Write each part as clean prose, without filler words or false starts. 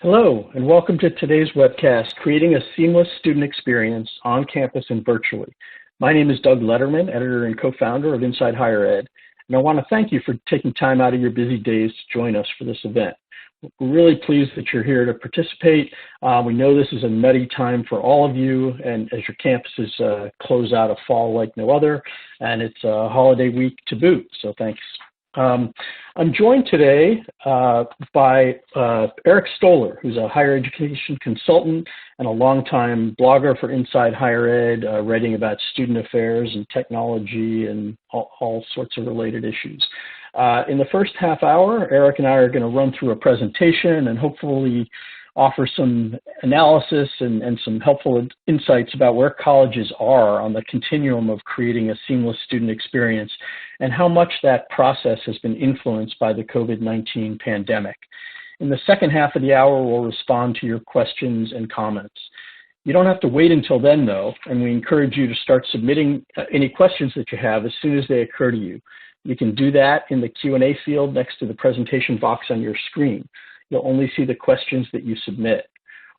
Hello, and welcome to today's webcast, Creating a Seamless Student Experience on Campus and Virtually. My name is Doug Lederman, editor and co-founder of Inside Higher Ed, and I want to thank you for taking time out of your busy days to join us for this event. We're really pleased that you're here to participate. We know this is a nutty time for all of you, and as your campuses close out a fall like no other, and it's a holiday week to boot, so thanks. I'm joined today by Eric Stoller, who's a higher education consultant and a longtime blogger for Inside Higher Ed, writing about student affairs and technology and all sorts of related issues. In the first half hour, Eric and I are going to run through a presentation and hopefully offer some analysis and some helpful insights about where colleges are on the continuum of creating a seamless student experience and how much that process has been influenced by the COVID-19 pandemic. In the second half of the hour, we'll respond to your questions and comments. You don't have to wait until then, though, and we encourage you to start submitting any questions that you have as soon as they occur to you. You can do that in the Q&A field next to the presentation box on your screen. You'll only see the questions that you submit.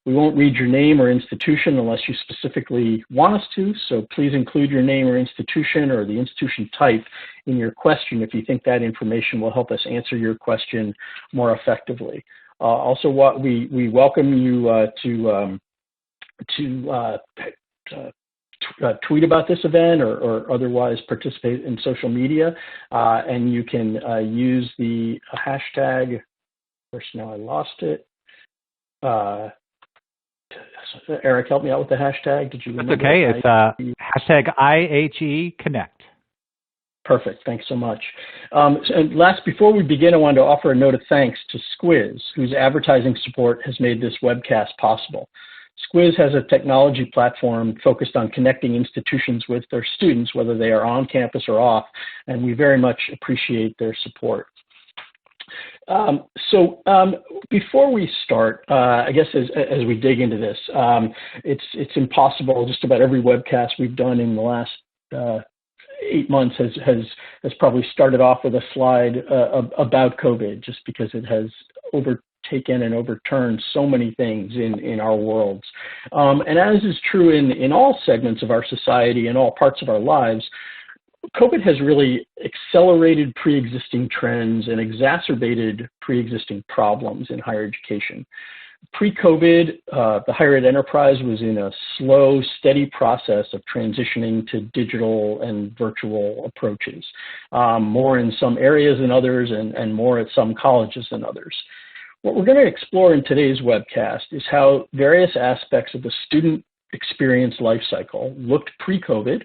We won't read your name or institution unless you specifically want us to, so please include your name or institution or the institution type in your question if you think that information will help us answer your question more effectively. Also, we welcome you to tweet about this event or otherwise participate in social media, and you can use the hashtag. Of course, now I lost it. Eric, help me out with the hashtag. Did you remember? That's okay. It's hashtag IHEConnect. Perfect. Thanks so much. And before we begin, I wanted to offer a note of thanks to Squiz, whose advertising support has made this webcast possible. Squiz has a technology platform focused on connecting institutions with their students, whether they are on campus or off, and we very much appreciate their support. Before we start, I guess as we dig into this, it's impossible. Just about every webcast we've done in the last 8 months has probably started off with a slide about COVID, just because it has overtaken and overturned so many things in our worlds. And as is true in all segments of our society and all parts of our lives, COVID has really accelerated pre-existing trends and exacerbated pre-existing problems in higher education. Pre-COVID, the higher ed enterprise was in a slow, steady process of transitioning to digital and virtual approaches, more in some areas than others and more at some colleges than others. What we're going to explore in today's webcast is how various aspects of the student experience lifecycle looked pre-COVID,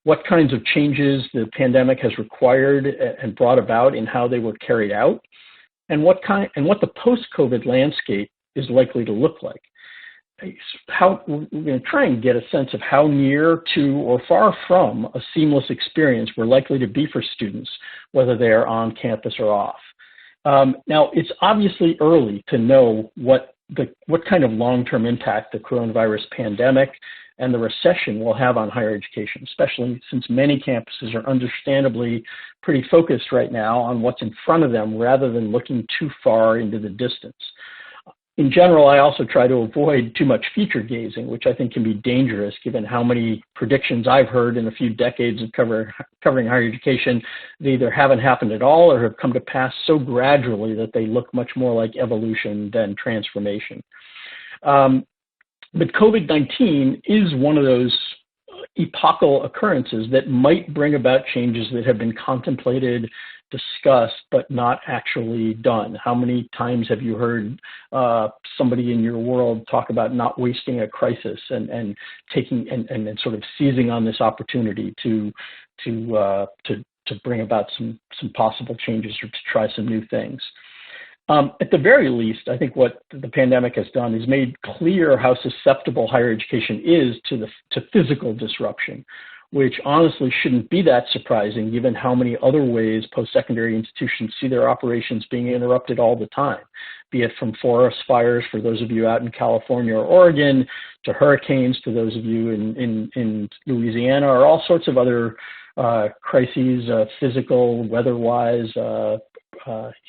what kinds of changes the pandemic has required and brought about in how they were carried out, and what the post-COVID landscape is likely to look like. We're going to try and get a sense of how near to or far from a seamless experience we're likely to be for students, whether they are on campus or off. Now, it's obviously early to know what kind of long-term impact the coronavirus pandemic and the recession will have on higher education, especially since many campuses are understandably pretty focused right now on what's in front of them rather than looking too far into the distance. In general, I also try to avoid too much future gazing, which I think can be dangerous given how many predictions I've heard in a few decades of covering higher education. They either haven't happened at all or have come to pass so gradually that they look much more like evolution than transformation. But COVID-19 is one of those epochal occurrences that might bring about changes that have been contemplated, discussed, but not actually done. How many times have you heard somebody in your world talk about not wasting a crisis and taking and sort of seizing on this opportunity to bring about some possible changes or to try some new things? At the very least, I think what the pandemic has done is made clear how susceptible higher education is to physical disruption, which honestly shouldn't be that surprising given how many other ways post-secondary institutions see their operations being interrupted all the time, be it from forest fires for those of you out in California or Oregon, to hurricanes to those of you in Louisiana, or all sorts of other crises, physical, weather-wise,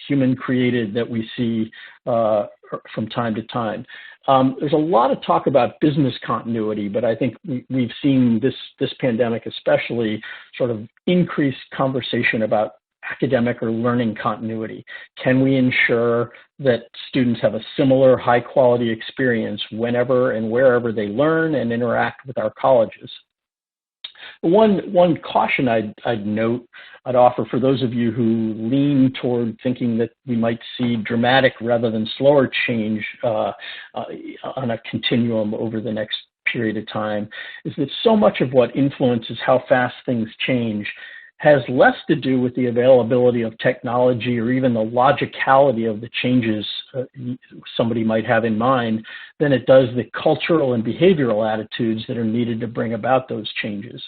human created that we see from time to time. There's a lot of talk about business continuity, but I think we've seen this pandemic especially sort of increase conversation about academic or learning continuity. Can we ensure that students have a similar high quality experience whenever and wherever they learn and interact with our colleges? One caution I'd offer for those of you who lean toward thinking that we might see dramatic rather than slower change on a continuum over the next period of time is that so much of what influences how fast things change has less to do with the availability of technology or even the logicality of the changes somebody might have in mind than it does the cultural and behavioral attitudes that are needed to bring about those changes.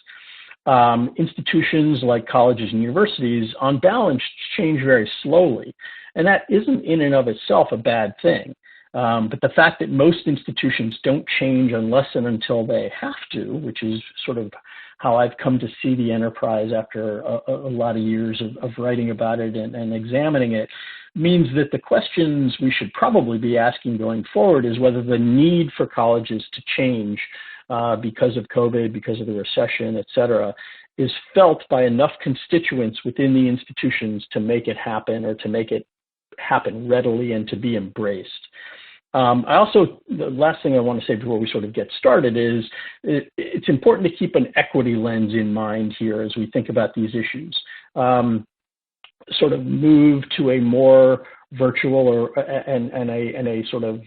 Institutions like colleges and universities, on balance, change very slowly, and that isn't in and of itself a bad thing. But the fact that most institutions don't change unless and until they have to, which is sort of how I've come to see the enterprise after a lot of years of writing about it and examining it, means that the questions we should probably be asking going forward is whether the need for colleges to change because of COVID, because of the recession, et cetera, is felt by enough constituents within the institutions to make it happen or to make it happen readily and to be embraced. The last thing I want to say before we sort of get started is it's important to keep an equity lens in mind here as we think about these issues. Sort of move to a more virtual and a sort of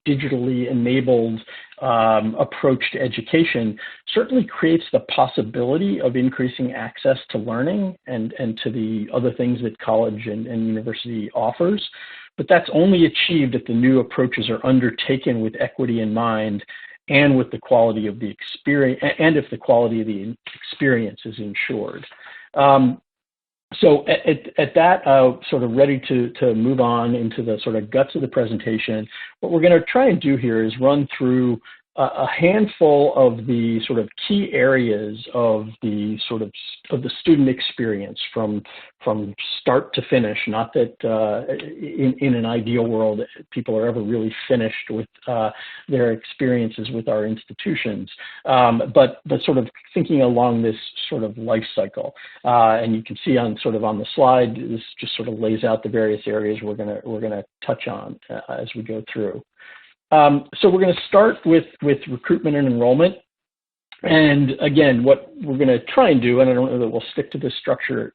digitally enabled approach to education certainly creates the possibility of increasing access to learning and to the other things that college and university offers. But that's only achieved if the new approaches are undertaken with equity in mind and with the quality of the experience, and if the quality of the experience is ensured. So at that, sort of ready to move on into the sort of guts of the presentation, what we're going to try and do here is run through a handful of the sort of key areas of the student experience from start to finish. Not that in an ideal world people are ever really finished with their experiences with our institutions, but sort of thinking along this sort of life cycle. And you can see on the slide, this just sort of lays out the various areas we're gonna touch on as we go through. So we're going to start with recruitment and enrollment. And again, what we're going to try and do, and I don't know that we'll stick to this structure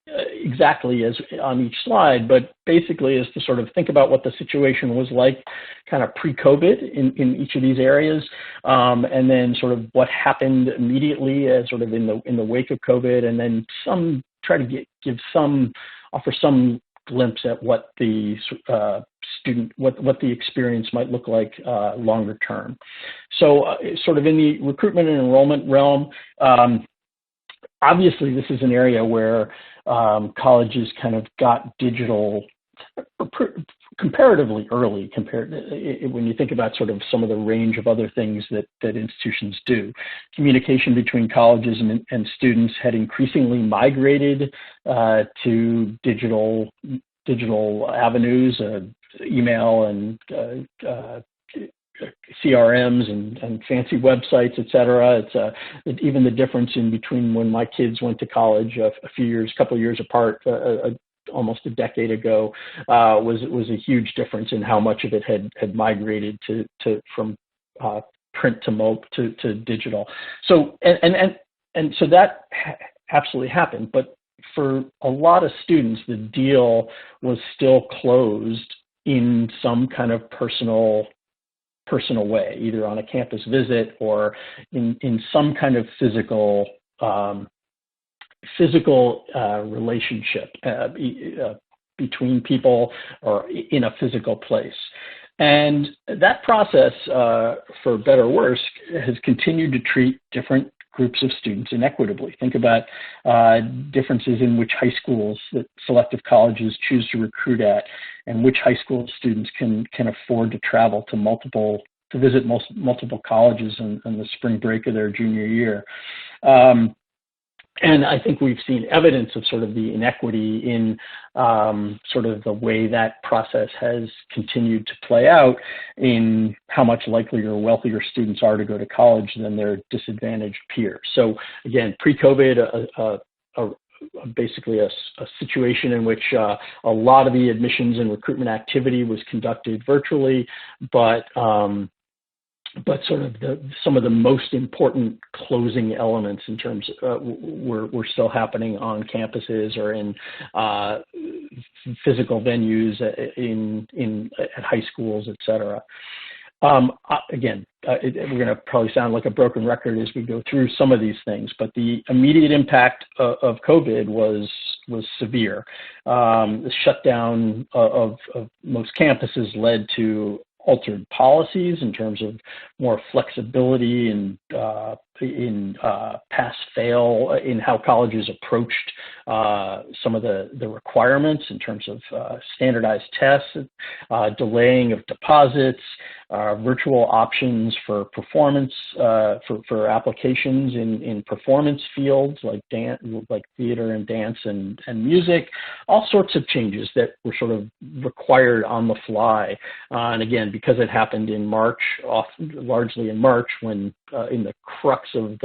exactly as on each slide, but basically is to sort of think about what the situation was like kind of pre-COVID in each of these areas, and then sort of what happened immediately as sort of in the wake of COVID, and then offer some glimpse at what the what the experience might look like longer term. So sort of in the recruitment and enrollment realm, obviously this is an area where colleges kind of got digital comparatively early when you think about sort of some of the range of other things that institutions do. Communication between colleges and students had increasingly migrated to digital avenues, email and CRMs and fancy websites, et cetera. It's even the difference in between when my kids went to college a couple of years apart, almost a decade ago, was a huge difference in how much of it had migrated from print to digital. So and so that absolutely happened, but for a lot of students, the deal was still closed in some kind of personal way, either on a campus visit or in some kind of physical relationship between people or in a physical place. And that process, for better or worse, has continued to treat different groups of students inequitably. Think about differences in which high schools that selective colleges choose to recruit at, and which high school students can afford to travel to visit multiple colleges in the spring break of their junior year. And I think we've seen evidence of sort of the inequity in sort of the way that process has continued to play out in how much likelier wealthier students are to go to college than their disadvantaged peers. So again, pre-COVID, basically a situation in which a lot of the admissions and recruitment activity was conducted virtually, but sort of some of the most important closing elements in terms were still happening on campuses or in physical venues at high schools, et cetera. Again, we're going to probably sound like a broken record as we go through some of these things, but the immediate impact of COVID was severe. The shutdown of most campuses led to altered policies in terms of more flexibility in pass-fail, in how colleges approached some of the requirements in terms of standardized tests, delaying of deposits, virtual options for performance, for applications in performance fields like theater and dance and music, all sorts of changes that were sort of required on the fly. And again, because it happened in March, largely in March, when in the crux of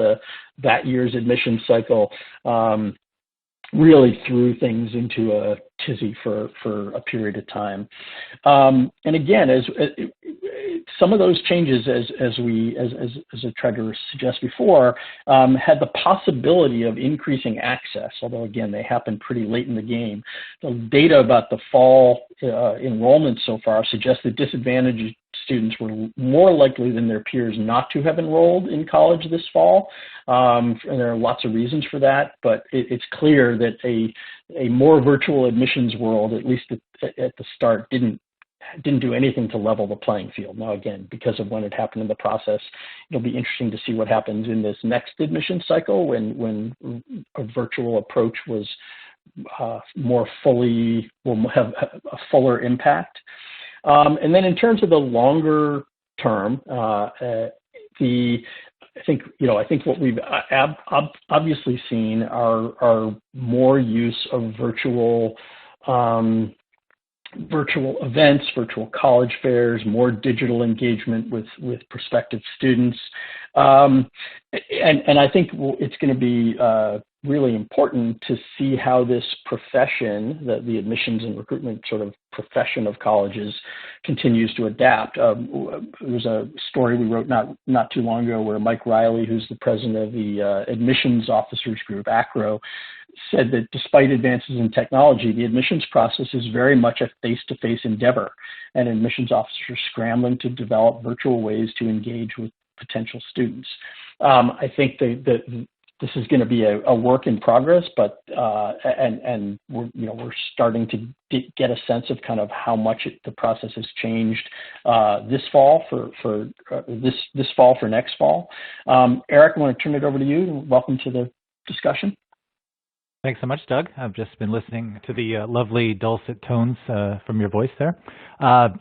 that year's admission cycle, really threw things into a tizzy for a period of time. And again, as some of those changes, as I tried to suggest before, had the possibility of increasing access, although again, they happened pretty late in the game. The data about the fall enrollment so far suggests that disadvantaged students were more likely than their peers not to have enrolled in college this fall. And there are lots of reasons for that, but it's clear that a more virtual admissions world, at least at the start, didn't do anything to level the playing field. Now, again, because of when it happened in the process, it'll be interesting to see what happens in this next admission cycle when a virtual approach was will have a fuller impact. And then in terms of the longer term, I think what we've obviously seen are more use of virtual events, virtual college fairs, more digital engagement with prospective students. And I think it's going to be really important to see how this profession, the admissions and recruitment sort of profession of colleges, continues to adapt. There's a story we wrote not too long ago where Mike Riley, who's the president of the Admissions Officers Group, ACRO, said that despite advances in technology, the admissions process is very much a face-to-face endeavor, and admissions officers are scrambling to develop virtual ways to engage with potential students. I think that this is going to be a work in progress, but and we're starting to get a sense of kind of how much the process has changed this fall for this fall for next fall. Eric, I want to turn it over to you. Welcome to the discussion. Thanks so much, Doug. I've just been listening to the lovely dulcet tones from your voice there. I've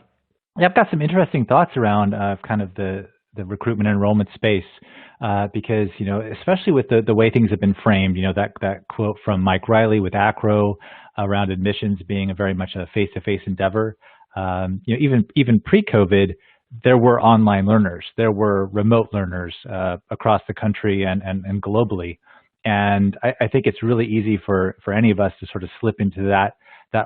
got some interesting thoughts around kind of the recruitment and enrollment space because, especially with the way things have been framed, that quote from Mike Riley with ACRO around admissions being very much a face-to-face endeavor. Even pre-COVID, there were online learners, there were remote learners across the country and globally. And I think it's really easy for any of us to sort of slip into that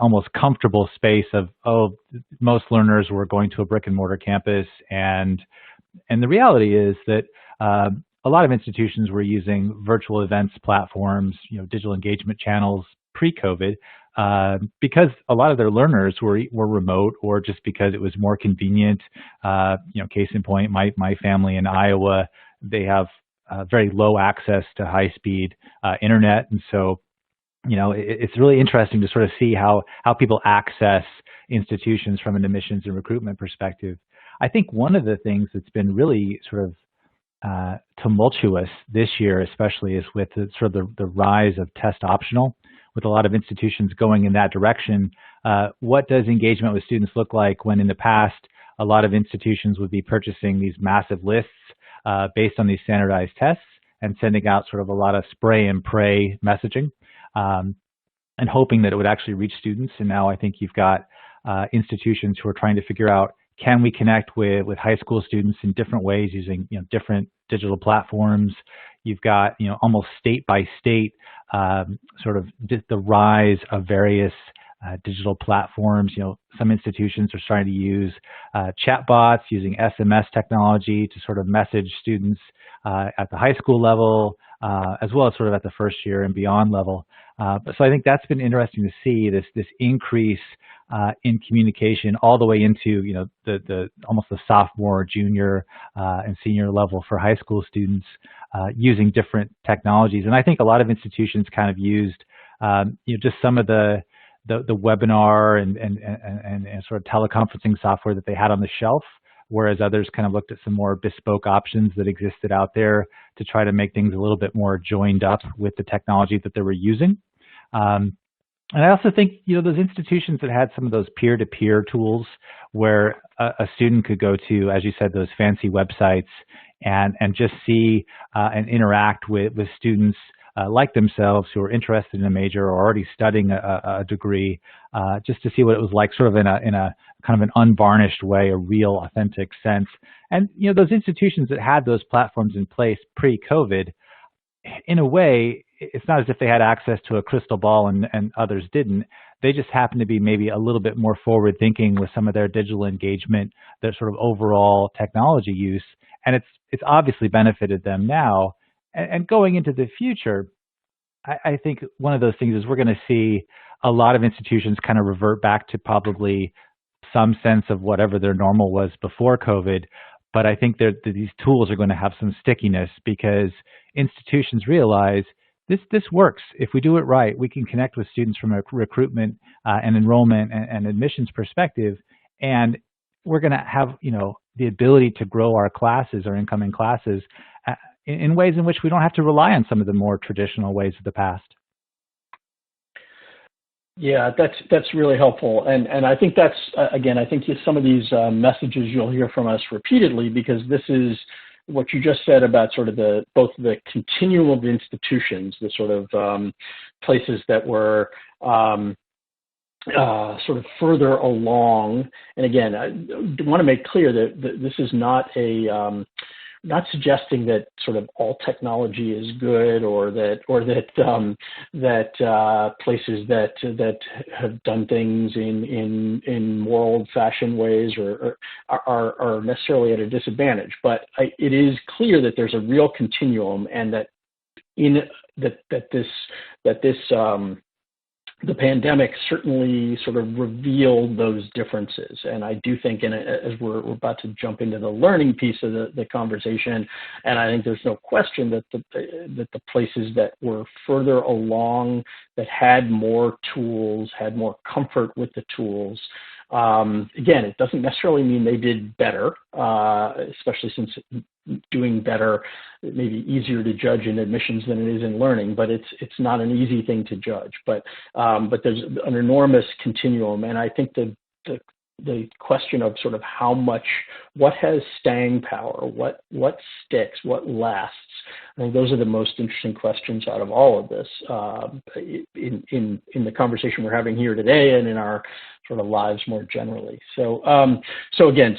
almost comfortable space of, most learners were going to a brick and mortar campus. And the reality is that a lot of institutions were using virtual events platforms, digital engagement channels pre-COVID because a lot of their learners were remote, or just because it was more convenient. Case in point, my family in Iowa, they have very low access to high-speed internet, and so it's really interesting to sort of see how people access institutions from an admissions and recruitment perspective. I think one of the things that's been really sort of tumultuous this year, especially, is with the rise of test optional, with a lot of institutions going in that direction. What does engagement with students look like when in the past a lot of institutions would be purchasing these massive lists based on these standardized tests, and sending out sort of a lot of spray and pray messaging, and hoping that it would actually reach students. And now I think you've got institutions who are trying to figure out, can we connect with high school students in different ways using different digital platforms? You've got almost state by state sort of the rise of various digital platforms. Some institutions are starting to use chatbots, using SMS technology to sort of message students at the high school level, as well as sort of at the first year and beyond level. So I think that's been interesting to see, this increase in communication all the way into the almost the sophomore, junior, and senior level for high school students using different technologies. And I think a lot of institutions kind of used just some of the webinar and sort of teleconferencing software that they had on the shelf, whereas others kind of looked at some more bespoke options that existed out there to try to make things a little bit more joined up with the technology that they were using. And I also think, those institutions that had some of those peer-to-peer tools where a student could go to, as you said, those fancy websites and just see and interact with students like themselves who are interested in a major or already studying a degree, just to see what it was like sort of in a kind of an unvarnished way, a real authentic sense. And, those institutions that had those platforms in place pre-COVID, in a way, it's not as if they had access to a crystal ball and others didn't. They just happen to be maybe a little bit more forward thinking with some of their digital engagement, their sort of overall technology use. And it's obviously benefited them now. And going into the future, I think one of those things is we're going to see a lot of institutions kind of revert back to probably some sense of whatever their normal was before COVID. But I think these tools are going to have some stickiness because institutions realize this works. If we do it right, we can connect with students from a recruitment and enrollment and admissions perspective, and we're going to have the ability to grow our classes, our incoming classes, in ways in which we don't have to rely on some of the more traditional ways of the past. Yeah, that's really helpful, and I think that's again, I think some of these messages you'll hear from us repeatedly, because this is what you just said about sort of both the continuum of institutions, the sort of places that were sort of further along. And again, I want to make clear that this is not not suggesting that sort of all technology is good, or that places that have done things in more old-fashioned ways or are necessarily at a disadvantage. But it is clear that there's a real continuum, and that the pandemic certainly sort of revealed those differences. And I do think, as we're about to jump into the learning piece of the conversation, and I think there's no question that the places that were further along, that had more tools, had more comfort with the tools, again, it doesn't necessarily mean they did better, especially since doing better, it may be easier to judge in admissions than it is in learning, but it's not an easy thing to judge. But there's an enormous continuum, and I think the question of sort of how much, what has staying power, what sticks, what lasts, I think those are the most interesting questions out of all of this in the conversation we're having here today and in our sort of lives more generally. So again,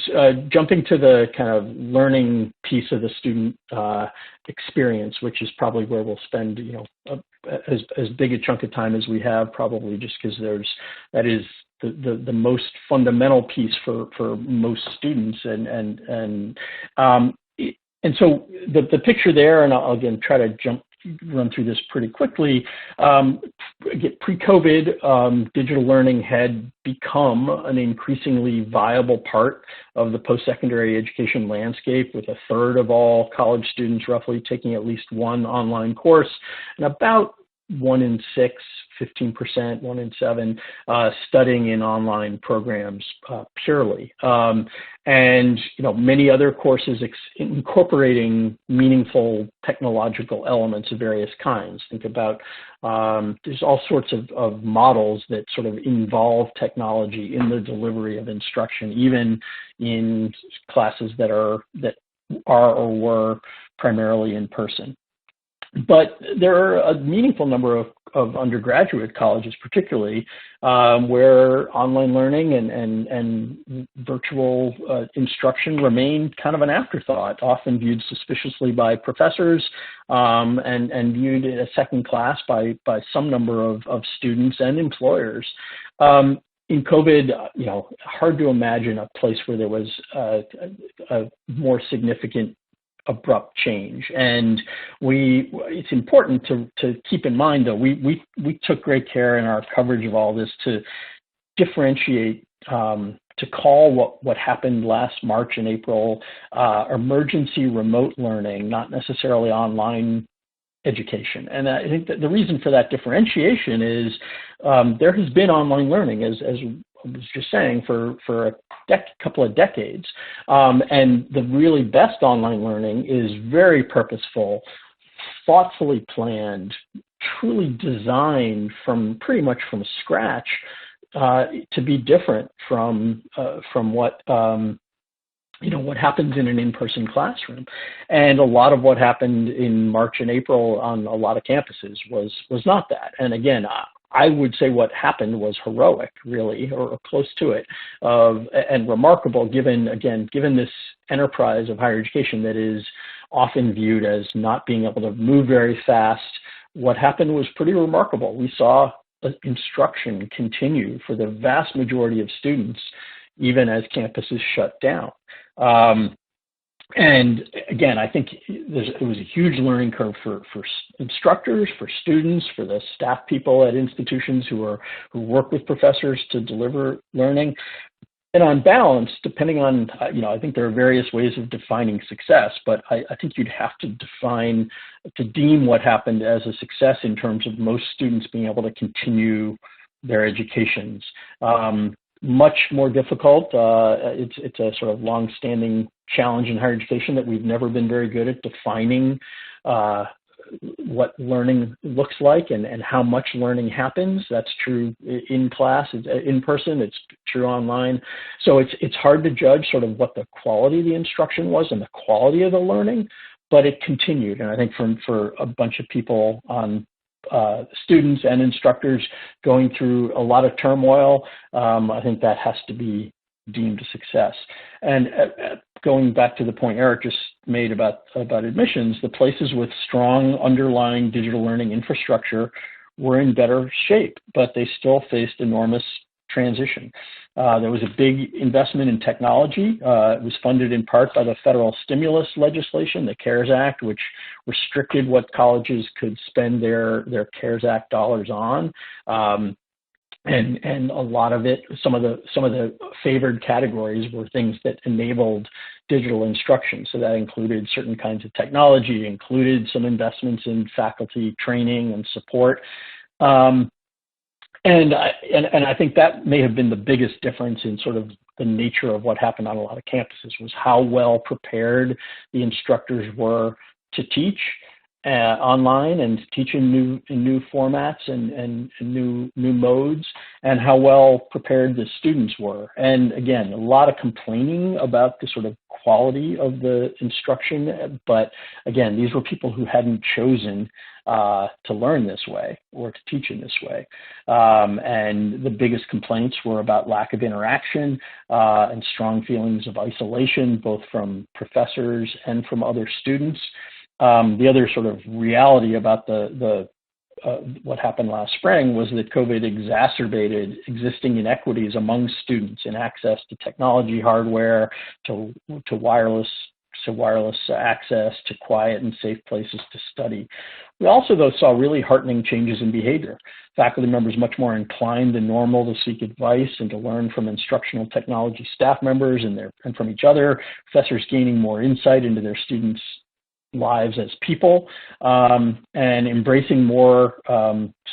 jumping to the kind of learning piece of the student experience, which is probably where we'll spend as big a chunk of time as we have, probably, just because that is the most fundamental piece for most students, and so the picture there, and I'll again try to run through this pretty quickly. Pre-COVID, digital learning had become an increasingly viable part of the post-secondary education landscape, with 1/3 of all college students roughly taking at least one online course, and about 1 in 6, 15%, 1 in 7, studying in online programs purely. And many other courses incorporating meaningful technological elements of various kinds. Think about, there's all sorts of models that sort of involve technology in the delivery of instruction, even in classes that are or were primarily in person. But there are a meaningful number of undergraduate colleges, particularly, where online learning and virtual instruction remain kind of an afterthought, often viewed suspiciously by professors and viewed as second class by some number of students and employers. In COVID, hard to imagine a place where there was a more significant abrupt change. And it's important to keep in mind, though, we took great care in our coverage of all this to differentiate, to call what happened last March and April emergency remote learning, not necessarily online education. And I think that the reason for that differentiation is there has been online learning, as I was just saying, for a couple of decades. And the really best online learning is very purposeful, thoughtfully planned, truly designed pretty much from scratch to be different from what what happens in an in-person classroom. And a lot of what happened in March and April on a lot of campuses was not that. And again, I would say what happened was heroic, really, or close to it, and remarkable given this enterprise of higher education that is often viewed as not being able to move very fast. What happened was pretty remarkable. We saw instruction continue for the vast majority of students, even as campuses shut down. And again, I think it was a huge learning curve for instructors, for students, for the staff people at institutions who work with professors to deliver learning. And on balance, depending on, I think there are various ways of defining success, but I think you'd have to deem what happened as a success in terms of most students being able to continue their educations. Much more difficult. It's a sort of long-standing challenge in higher education that we've never been very good at defining what learning looks like and how much learning happens. That's true in class, in person, it's true online. So it's hard to judge sort of what the quality of the instruction was and the quality of the learning, but it continued. And I think for a bunch of people on students and instructors going through a lot of turmoil, I think that has to be deemed a success. And going back to the point Eric just made about admissions, the places with strong underlying digital learning infrastructure were in better shape, but they still faced enormous transition. There was a big investment in technology. It was funded in part by the federal stimulus legislation, the CARES Act, which restricted what colleges could spend their CARES Act dollars on. And a lot of it, some of the favored categories were things that enabled digital instruction. So that included certain kinds of technology, included some investments in faculty training and support. And I think that may have been the biggest difference in sort of the nature of what happened on a lot of campuses, was how well prepared the instructors were to teach online and to teach in new formats and new modes, and how well prepared the students were. And again, a lot of complaining about the sort of quality of the instruction, but again, these were people who hadn't chosen to learn this way or to teach in this way. And the biggest complaints were about lack of interaction and strong feelings of isolation, both from professors and from other students. The other sort of reality about what happened last spring was that COVID exacerbated existing inequities among students in access to technology hardware, to wireless access, to quiet and safe places to study. We also, though, saw really heartening changes in behavior. Faculty members much more inclined than normal to seek advice and to learn from instructional technology staff members and from each other. Professors gaining more insight into their students' lives as people, and embracing more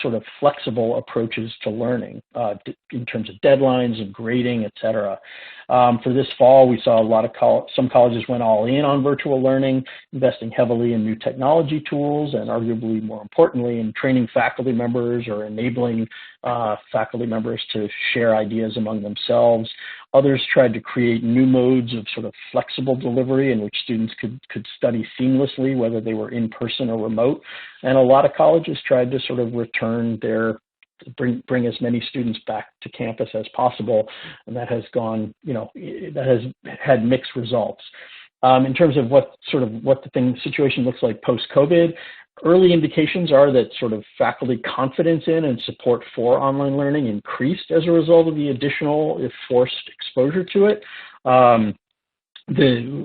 sort of flexible approaches to learning in terms of deadlines and grading, et cetera. For this fall, we saw a lot of some colleges went all in on virtual learning, investing heavily in new technology tools, and arguably more importantly, in training faculty members or enabling faculty members to share ideas among themselves. Others tried to create new modes of sort of flexible delivery in which students could study seamlessly, whether they were in person or remote. And a lot of colleges tried to sort of return bring as many students back to campus as possible. And that has gone, that has had mixed results. In terms of what the situation looks like post-COVID, early indications are that sort of faculty confidence in and support for online learning increased as a result of the additional, if forced, exposure to it. There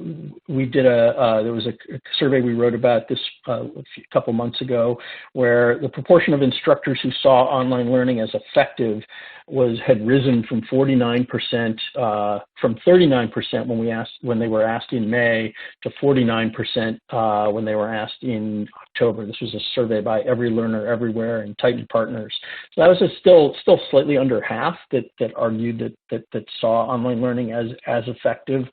was a survey we wrote about this a couple months ago, where the proportion of instructors who saw online learning as effective had risen from 49%, from 39% when they were asked in May to 49% when they were asked in October. This was a survey by Every Learner Everywhere and Titan Partners. So that was still slightly under half that argued that saw online learning as effective.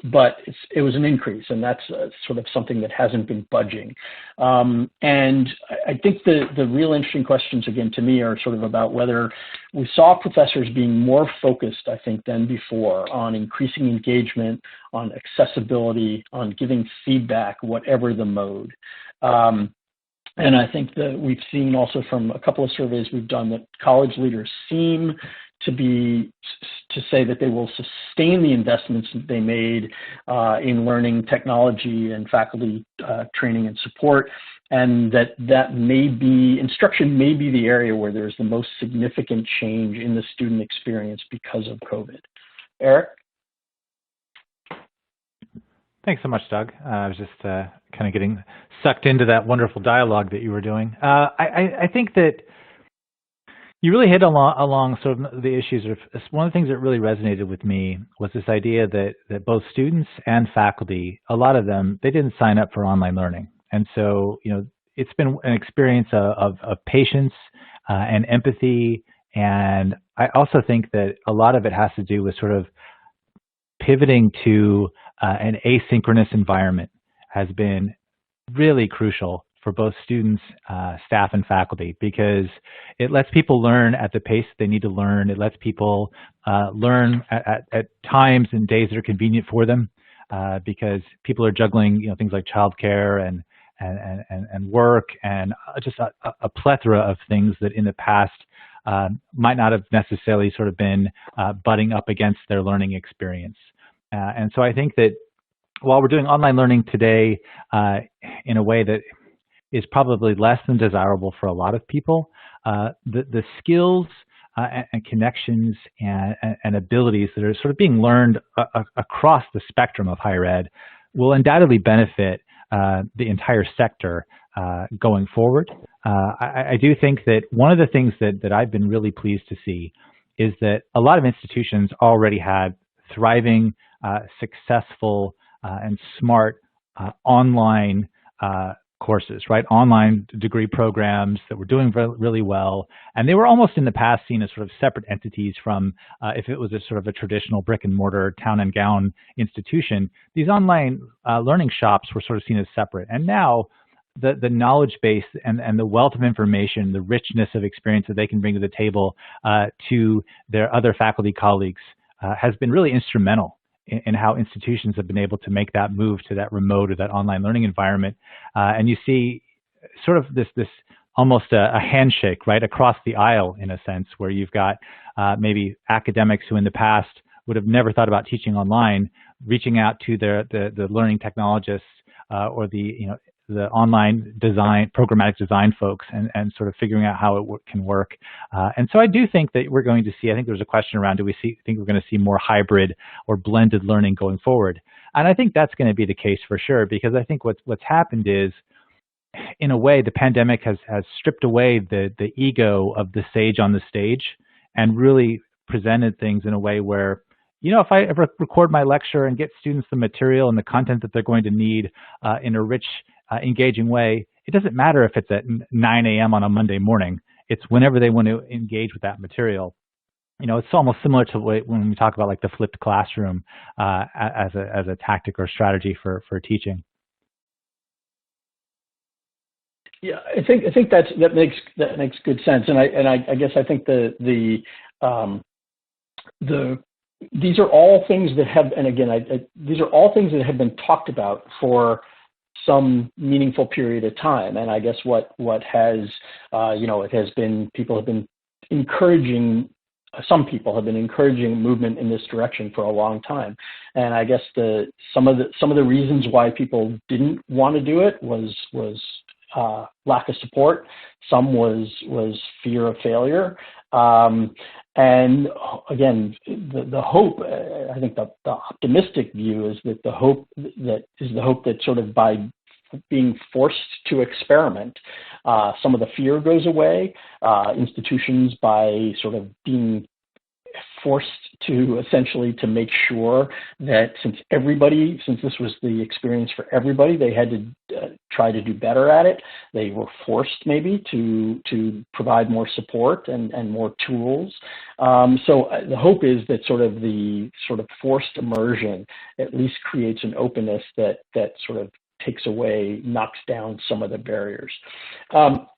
But it was an increase, and that's sort of something that hasn't been budging. And I think the real interesting questions, again, to me, are sort of about whether we saw professors being more focused, I think, than before on increasing engagement, on accessibility, on giving feedback, whatever the mode. And I think that we've seen also from a couple of surveys we've done that college leaders seem to say that they will sustain the investments that they made in learning technology and faculty training and support, and that instruction may be the area where there's the most significant change in the student experience because of COVID. Eric? Thanks so much, Doug. I was just kind of getting sucked into that wonderful dialogue that you were doing. I think that you really hit along sort of the issues. One of the things that really resonated with me was this idea that both students and faculty, a lot of them, they didn't sign up for online learning. And so, it's been an experience of patience and empathy. And I also think that a lot of it has to do with sort of pivoting to an asynchronous environment has been really crucial for both students, staff, and faculty, because it lets people learn at the pace they need to learn. It lets people learn at times and days that are convenient for them, because people are juggling, things like childcare and work and just a plethora of things that in the past might not have necessarily sort of been butting up against their learning experience. And so I think that while we're doing online learning today in a way that is probably less than desirable for a lot of people, the skills and connections and abilities that are sort of being learned across the spectrum of higher ed will undoubtedly benefit the entire sector going forward. I do think that one of the things that I've been really pleased to see is that a lot of institutions already had thriving, successful, and smart online courses, right? Online degree programs that were doing really well. And they were almost in the past seen as sort of separate entities from if it was a sort of a traditional brick and mortar town and gown institution. These online learning shops were sort of seen as separate. And now the knowledge base and the wealth of information, the richness of experience that they can bring to the table to their other faculty colleagues has been really instrumental in how institutions have been able to make that move to that remote or that online learning environment. And you see sort of this almost a handshake right across the aisle, in a sense, where you've got maybe academics who in the past would have never thought about teaching online, reaching out to the learning technologists or the online design, programmatic design folks, and sort of figuring out how it can work. And so I do think that we're going to see, I think there's a question around, think we're going to see more hybrid or blended learning going forward? And I think that's going to be the case for sure, because I think what's happened is, in a way, the pandemic has stripped away the ego of the sage on the stage and really presented things in a way where, if I ever record my lecture and get students the material and the content that they're going to need in a rich, engaging way, it doesn't matter if it's at 9 a.m. on a Monday morning. It's whenever they want to engage with that material. It's almost similar to when we talk about like the flipped classroom as a tactic or strategy for teaching. Yeah, I think that makes good sense, and I guess I think these are all things that have, and again, these are all things that have been talked about for some meaningful period of time. And I guess what has, it has been, people have been encouraging, some people have been encouraging movement in this direction for a long time. And I guess some of the reasons why people didn't want to do it was lack of support. Some was fear of failure. And again, the hope, I think the optimistic view is that the hope that sort of by being forced to experiment, some of the fear goes away. Institutions, by sort of being forced to essentially to make sure that since this was the experience for everybody, they had to try to do better at it. They were forced maybe to provide more support and more tools. So the hope is that the forced immersion at least creates an openness that sort of takes away, knocks down some of the barriers.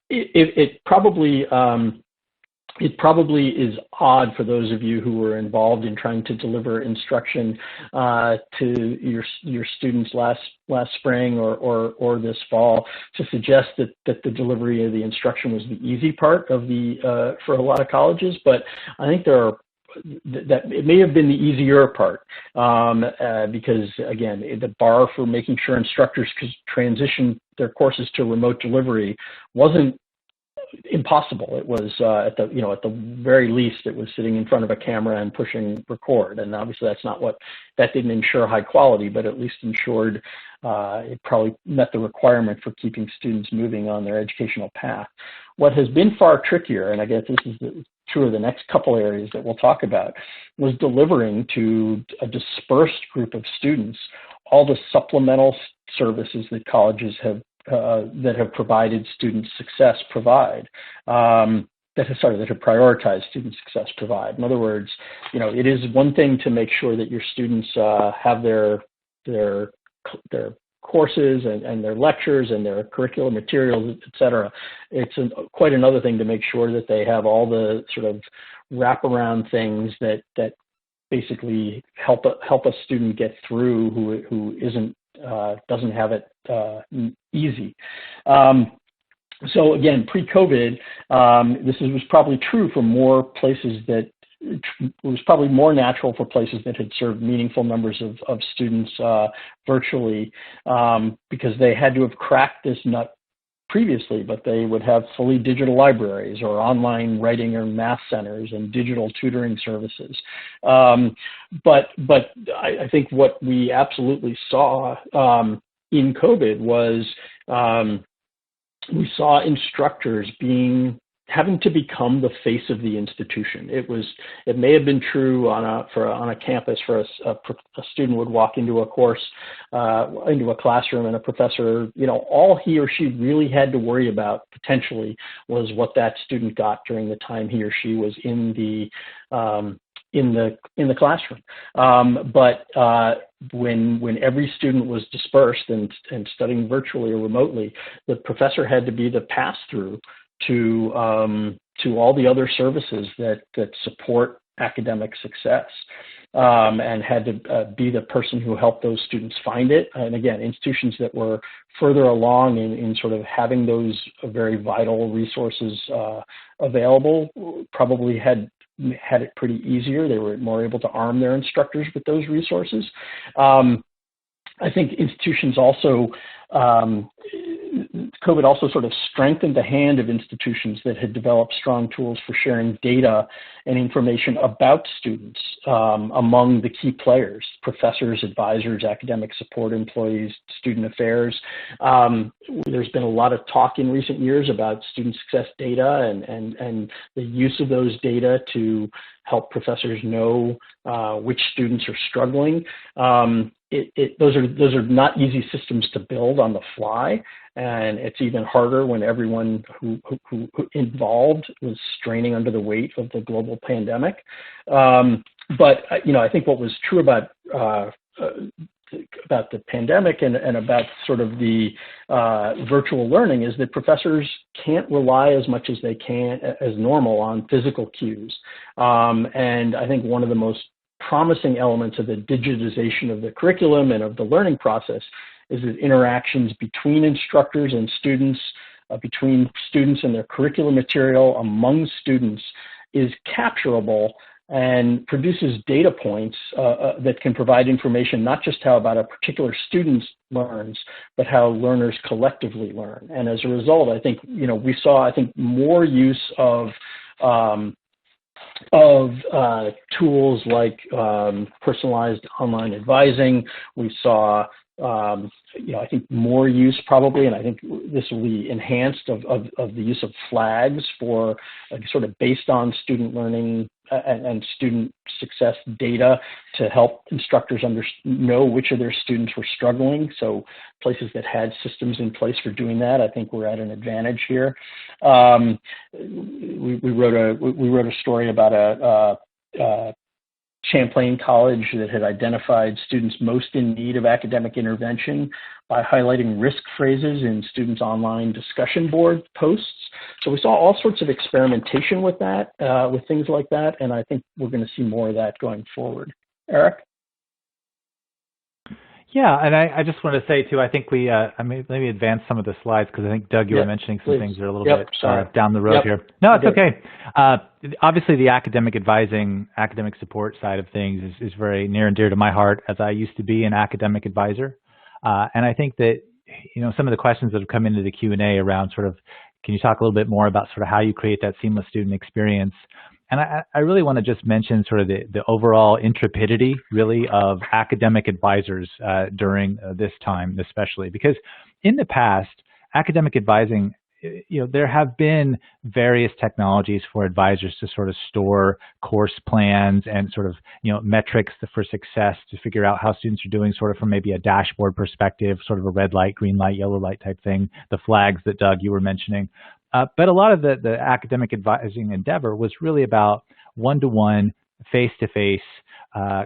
It probably is odd for those of you who were involved in trying to deliver instruction to your students last spring or this fall to suggest that the delivery of the instruction was the easy part of for a lot of colleges, but I think that it may have been the easier part because, again, the bar for making sure instructors could transition their courses to remote delivery wasn't impossible. It was at the very least, it was sitting in front of a camera and pushing record, and obviously that didn't ensure high quality, but at least ensured it probably met the requirement for keeping students moving on their educational path. What has been far trickier, and I guess this is true of the next couple areas that we'll talk about, was delivering to a dispersed group of students all the supplemental services that colleges have provided student success that have prioritized student success provide. In other words, it is one thing to make sure that your students have their courses and their lectures and their curricular materials, et cetera. It's quite another thing to make sure that they have all the sort of wraparound things that basically help a student get through who doesn't have it easy. So again, pre-COVID, this was probably true for more places it was probably more natural for places that had served meaningful numbers of students virtually because they had to have cracked this nut previously, but they would have fully digital libraries or online writing or math centers and digital tutoring services. But I think what we absolutely saw in COVID was we saw instructors having to become the face of the institution. It may have been true on a campus for a student would walk into a course, into a classroom, and a professor, all he or she really had to worry about potentially was what that student got during the time he or she was in the classroom. But when every student was dispersed and studying virtually or remotely, the professor had to be the pass-through to all the other services that support academic success, and had to be the person who helped those students find it. And again, institutions that were further along in sort of having those very vital resources available probably had it pretty easier. They were more able to arm their instructors with those resources. I think institutions also, COVID also sort of strengthened the hand of institutions that had developed strong tools for sharing data and information about students among the key players: professors, advisors, academic support employees, student affairs. There's been a lot of talk in recent years about student success data and the use of those data to help professors know which students are struggling. those are not easy systems to build on the fly, and it's even harder when everyone who involved was straining under the weight of the global pandemic. But I think what was true about the pandemic and about sort of the virtual learning is that professors can't rely as much as they can as normal on physical cues. And I think one of the most promising elements of the digitization of the curriculum and of the learning process is that interactions between instructors and students, between students and their curriculum material, among students, is capturable and produces data points that can provide information not just how about a particular student learns, but how learners collectively learn. And as a result, I think we saw more use of tools like personalized online advising. We saw I think more use probably, and I think this will be enhanced of the use of flags for sort of based on student learning and student success data to help instructors know which of their students were struggling. So places that had systems in place for doing that, I think we're at an advantage here. We wrote a story about a Champlain College that had identified students most in need of academic intervention by highlighting risk phrases in students' online discussion board posts. So we saw all sorts of experimentation with that, with things like that, and I think we're going to see more of that going forward. Eric? Yeah, and I just want to say too, I think we maybe advance some of the slides because I think Doug, you were mentioning some things that are a little bit down the road here. No, it's okay. Obviously, the academic advising, academic support side of things is very near and dear to my heart, as I used to be an academic advisor, and I think that some of the questions that have come into the Q&A around sort of, can you talk a little bit more about sort of how you create that seamless student experience? And I really want to just mention sort of the overall intrepidity, really, of academic advisors during this time, especially because in the past, academic advising, there have been various technologies for advisors to sort of store course plans and sort of, metrics for success to figure out how students are doing sort of from maybe a dashboard perspective, sort of a red light, green light, yellow light type thing, the flags that Doug, you were mentioning. But a lot of the academic advising endeavor was really about one-to-one, face-to-face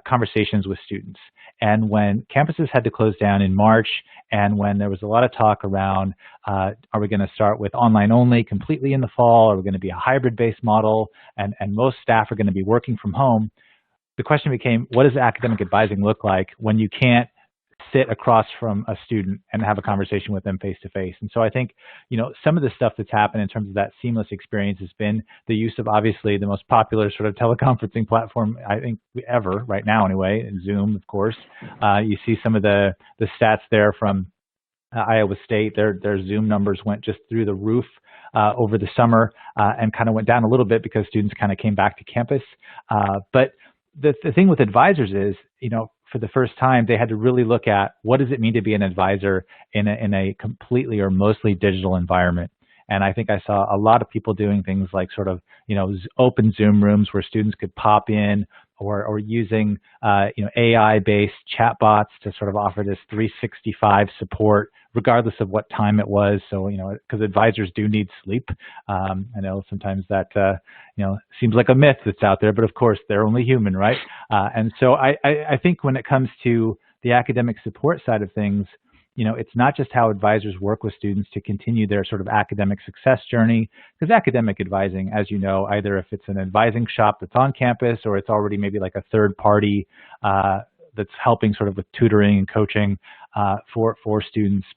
conversations with students. And when campuses had to close down in March, and when there was a lot of talk around, are we going to start with online only completely in the fall? Are we going to be a hybrid-based model? And most staff are going to be working from home. The question became, what does academic advising look like when you can't sit across from a student and have a conversation with them face to face? And so I think, some of the stuff that's happened in terms of that seamless experience has been the use of obviously the most popular sort of teleconferencing platform, I think ever right now anyway, Zoom, of course. You see some of the stats there from Iowa State, their Zoom numbers went just through the roof over the summer and kind of went down a little bit because students kind of came back to campus. But the thing with advisors is, for the first time, they had to really look at what does it mean to be an advisor in a completely or mostly digital environment. And I think I saw a lot of people doing things like sort of, open Zoom rooms where students could pop in, or using, AI-based chatbots to sort of offer this 365 support, regardless of what time it was. So, because advisors do need sleep. I know sometimes that, seems like a myth that's out there, but of course they're only human, right? And so I think when it comes to the academic support side of things, it's not just how advisors work with students to continue their sort of academic success journey, because academic advising, as you know, either if it's an advising shop that's on campus or it's already maybe like a third party that's helping sort of with tutoring and coaching for students,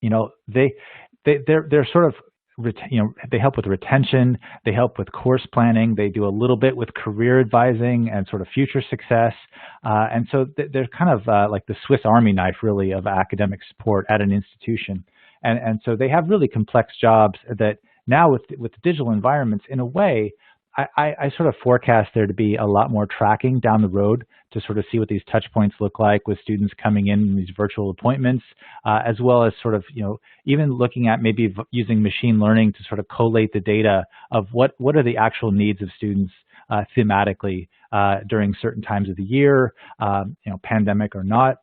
they're sort of, they help with retention, they help with course planning, they do a little bit with career advising and sort of future success. And so they're kind of like the Swiss Army knife, really, of academic support at an institution. And so they have really complex jobs that now with digital environments, in a way, I sort of forecast there to be a lot more tracking down the road to sort of see what these touch points look like with students coming in these virtual appointments, as well as sort of, even looking at maybe using machine learning to sort of collate the data of what are the actual needs of students thematically during certain times of the year, pandemic or not.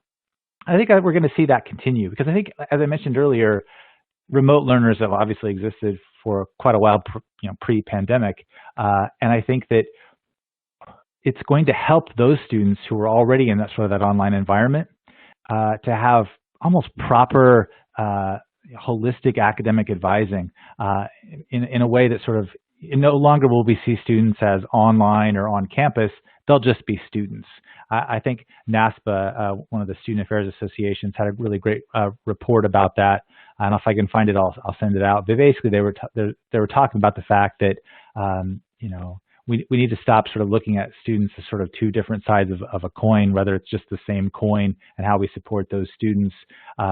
I think we're going to see that continue, because I think, as I mentioned earlier, remote learners have obviously existed for quite a while, pre-pandemic, and I think that it's going to help those students who are already in that sort of that online environment to have almost proper holistic academic advising in a way that sort of no longer will we see students as online or on campus. They'll just be students. I think NASPA, one of the Student Affairs Associations, had a really great report about that. And if I can find it, I'll send it out. But basically, they were talking about the fact that we need to stop sort of looking at students as sort of two different sides of a coin, whether it's just the same coin, and how we support those students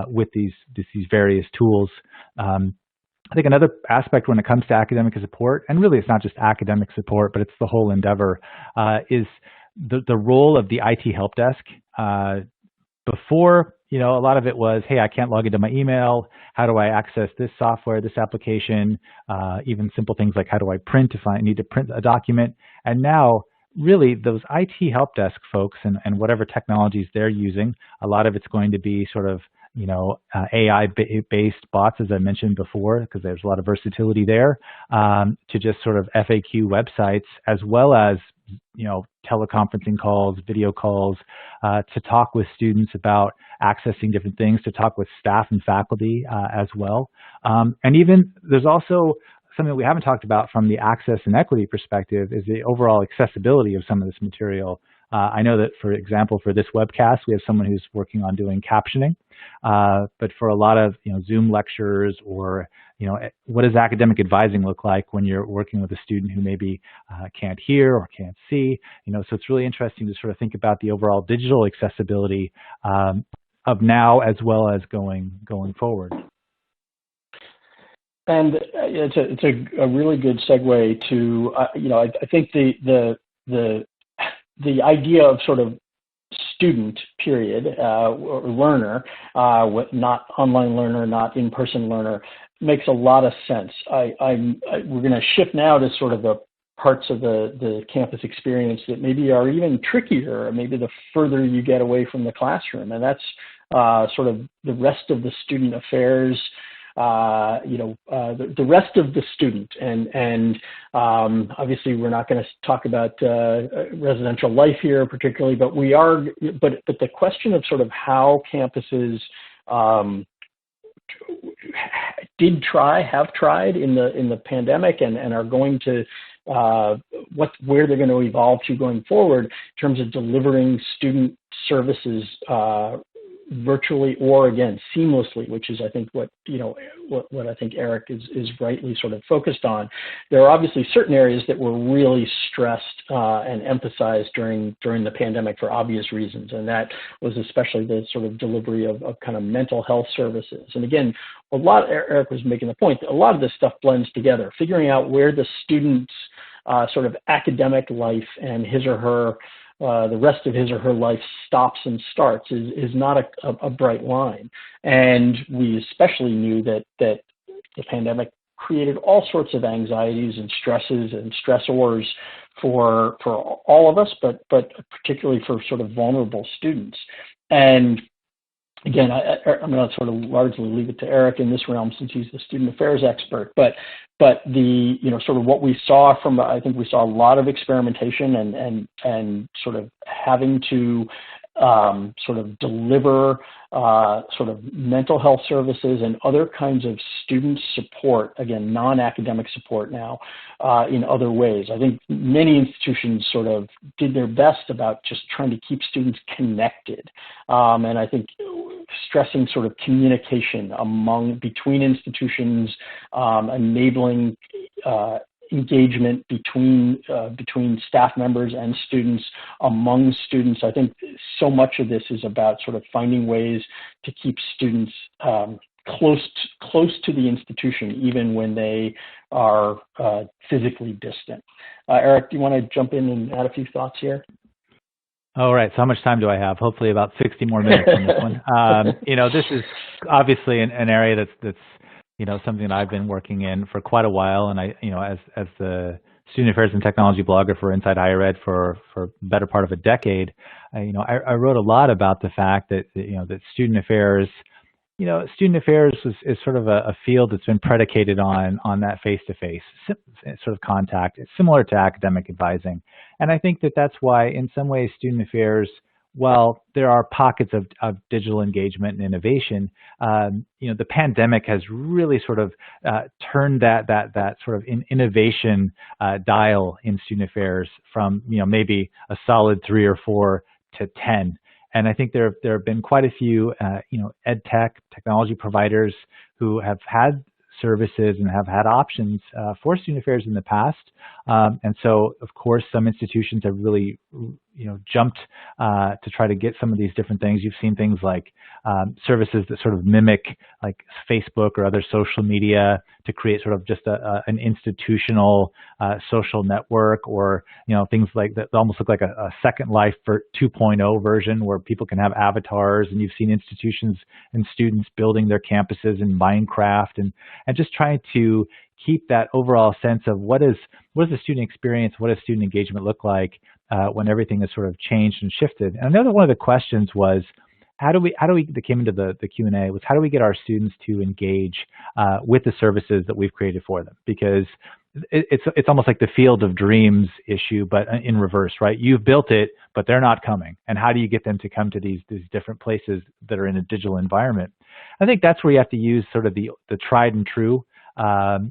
with these various tools. I think another aspect when it comes to academic support, and really it's not just academic support, but it's the whole endeavor, is the role of the IT help desk. Before, a lot of it was, hey, I can't log into my email. How do I access this software, this application? Even simple things like, how do I print if I need to print a document? And now, really, those IT help desk folks and whatever technologies they're using, a lot of it's going to be sort of, AI-based bots, as I mentioned before, because there's a lot of versatility there, to just sort of FAQ websites, as well as, teleconferencing calls, video calls, to talk with students about accessing different things, to talk with staff and faculty as well. And even there's also something that we haven't talked about from the access and equity perspective is the overall accessibility of some of this material. I know that, for example, for this webcast, we have someone who's working on doing captioning, but for a lot of Zoom lectures, or what does academic advising look like when you're working with a student who maybe can't hear or can't see? So it's really interesting to sort of think about the overall digital accessibility of now as well as going forward. And it's a really good segue to I think the idea of sort of student period or learner, not online learner, not in-person learner, makes a lot of sense. We're going to shift now to sort of the parts of the campus experience that maybe are even trickier, or maybe the further you get away from the classroom, and that's sort of the rest of the student affairs. The rest of the student, and obviously we're not going to talk about residential life here particularly, but we are. But the question of sort of how campuses have tried in the pandemic, and are going to where they're going to evolve to going forward in terms of delivering student services virtually or, again, seamlessly, which is, I think, what I think Eric is rightly sort of focused on. There are obviously certain areas that were really stressed and emphasized during the pandemic for obvious reasons, and that was especially the sort of delivery of kind of mental health services. And again, Eric was making the point that a lot of this stuff blends together, figuring out where the student's sort of academic life and his or her the rest of his or her life stops and starts is not a bright line. And we especially knew that the pandemic created all sorts of anxieties and stresses and stressors for all of us, but particularly for sort of vulnerable students. And again, I'm going to sort of largely leave it to Eric in this realm, since he's the student affairs expert. But the sort of what we saw I think we saw a lot of experimentation and sort of having to sort of deliver sort of mental health services and other kinds of student support, again, non-academic support now, in other ways. I think many institutions sort of did their best about just trying to keep students connected. And I think stressing sort of communication between institutions, enabling engagement between staff members and students, among students. I think so much of this is about sort of finding ways to keep students close to the institution, even when they are physically distant. Eric, do you want to jump in and add a few thoughts here? All right. So how much time do I have? Hopefully about 60 more minutes on this one. This is obviously an area that's something that I've been working in for quite a while, and I, as the student affairs and technology blogger for Inside Higher Ed for the better part of a decade, I wrote a lot about the fact that that student affairs is sort of a field that's been predicated on that face-to-face sort of contact. It's similar to academic advising, and I think that that's why, in some ways, student affairs, while there are pockets of digital engagement and innovation, the pandemic has really sort of turned that sort of innovation dial in student affairs from maybe a solid 3 or 4 to 10. And I think there have been quite a few ed tech technology providers who have had services and have had options for student affairs in the past. And so, of course, some institutions have really jumped to try to get some of these different things. You've seen things like services that sort of mimic like Facebook or other social media to create sort of just an institutional social network, or things like that almost look like a Second Life for 2.0 version where people can have avatars. And you've seen institutions and students building their campuses in Minecraft and just trying to keep that overall sense of what is the student experience, what does student engagement look like when everything has sort of changed and shifted. And another one of the questions was, that came into the Q&A was, how do we get our students to engage with the services that we've created for them? Because it's almost like the field of dreams issue, but in reverse, right? You've built it, but they're not coming. And how do you get them to come to these different places that are in a digital environment? I think that's where you have to use sort of the tried and true.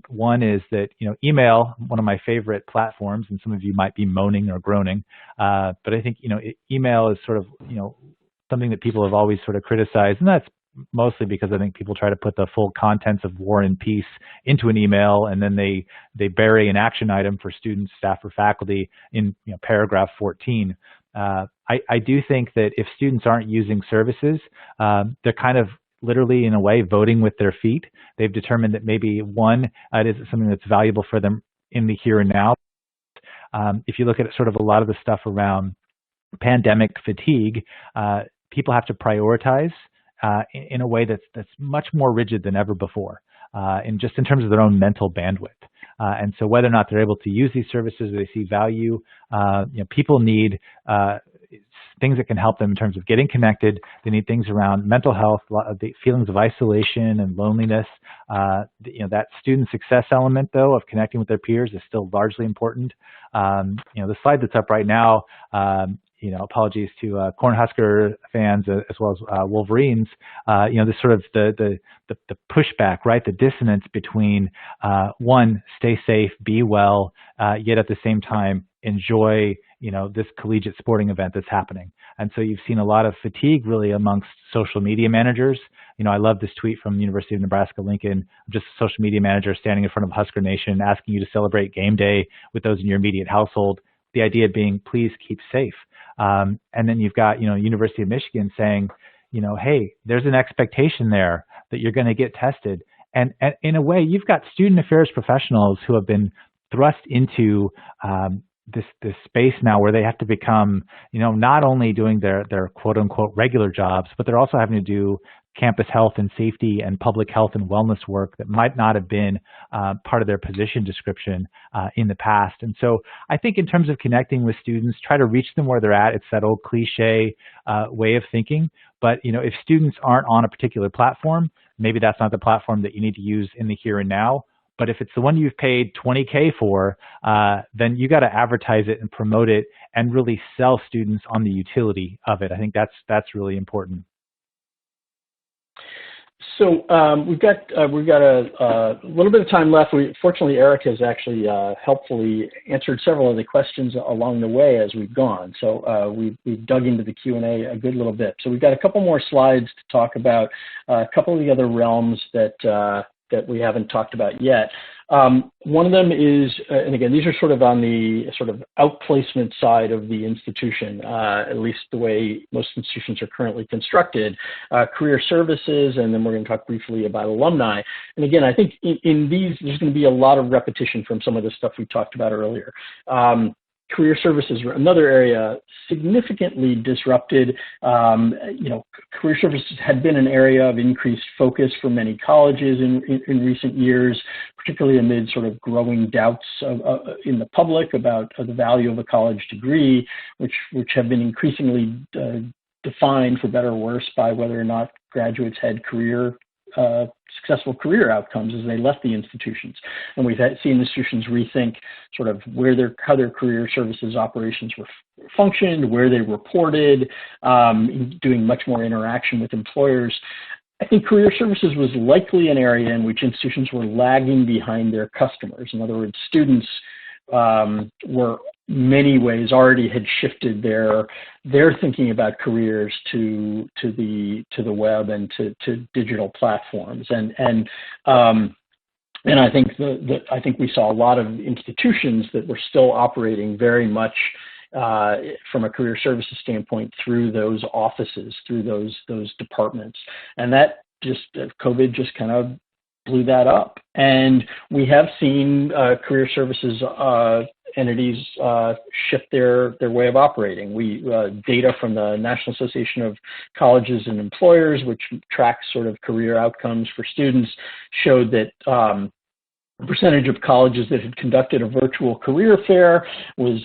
One is that, email, one of my favorite platforms, and some of you might be moaning or groaning, but I think, email is sort of, something that people have always sort of criticized, and that's mostly because I think people try to put the full contents of War and Peace into an email, and then they bury an action item for students, staff, or faculty in paragraph 14. I do think that if students aren't using services, they're kind of literally, in a way, voting with their feet. They've determined that maybe, one, it isn't something that's valuable for them in the here and now. If you look at sort of a lot of the stuff around pandemic fatigue, people have to prioritize in a way that's much more rigid than ever before, in terms of their own mental bandwidth. And so whether or not they're able to use these services, or they see value, people need things that can help them in terms of getting connected. They need things around mental health, the feelings of isolation and loneliness. That student success element, though, of connecting with their peers is still largely important. The slide that's up right now, apologies to Cornhusker fans as well as Wolverines. This sort of the pushback, right? The dissonance between one, stay safe, be well, yet at the same time enjoy this collegiate sporting event that's happening. And so you've seen a lot of fatigue really amongst social media managers. I love this tweet from the University of Nebraska-Lincoln, just a social media manager standing in front of Husker Nation asking you to celebrate game day with those in your immediate household. The idea being, please keep safe. And then you've got, University of Michigan saying, hey, there's an expectation there that you're going to get tested. And in a way, you've got student affairs professionals who have been thrust into this space now where they have to become, not only doing their quote unquote regular jobs, but they're also having to do campus health and safety and public health and wellness work that might not have been part of their position description in the past. And so I think in terms of connecting with students, try to reach them where they're at. It's that old cliche way of thinking. But if students aren't on a particular platform, maybe that's not the platform that you need to use in the here and now. But if it's the one you've paid $20K for, then you got to advertise it and promote it and really sell students on the utility of it. I think that's really important. So we've got a little bit of time left. Fortunately, Eric has actually helpfully answered several of the questions along the way as we've gone. So we've dug into the Q&A a good little bit. So we've got a couple more slides to talk about a couple of the other realms that we haven't talked about yet. One of them is, and again, these are sort of on the sort of outplacement side of the institution, at least the way most institutions are currently constructed, career services, and then we're going to talk briefly about alumni. And again, I think in these, there's going to be a lot of repetition from some of the stuff we talked about earlier. Career services are another area significantly disrupted. Career services had been an area of increased focus for many colleges in recent years, particularly amid sort of growing doubts in the public about the value of a college degree, which have been increasingly defined, for better or worse, by whether or not graduates had successful career outcomes as they left the institutions. And we've seen institutions rethink sort of how their career services operations were functioned, where they reported, doing much more interaction with employers. I think career services was likely an area in which institutions were lagging behind their customers. In other words, students were many ways already had shifted their thinking about careers to the web and to digital platforms, and I think I think we saw a lot of institutions that were still operating very much from a career services standpoint through those offices, through those departments, and that COVID just kind of blew that up. And we have seen career services entities shift their way of operating. Data from the National Association of Colleges and Employers, which tracks sort of career outcomes for students, showed that the percentage of colleges that had conducted a virtual career fair was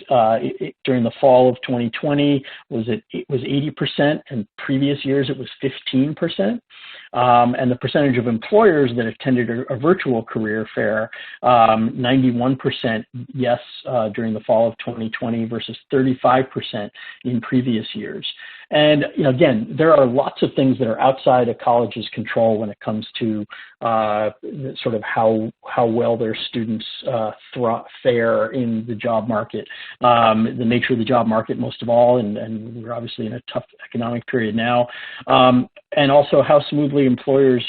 during the fall of 2020 was 80%, and previous years it was 15%. And the percentage of employers that attended a virtual career fair, 91% yes during the fall of 2020 versus 35% in previous years. And again, there are lots of things that are outside a college's control when it comes to sort of how well their students fare in the job market, the nature of the job market most of all, and we're obviously in a tough economic period now, and also how smoothly employers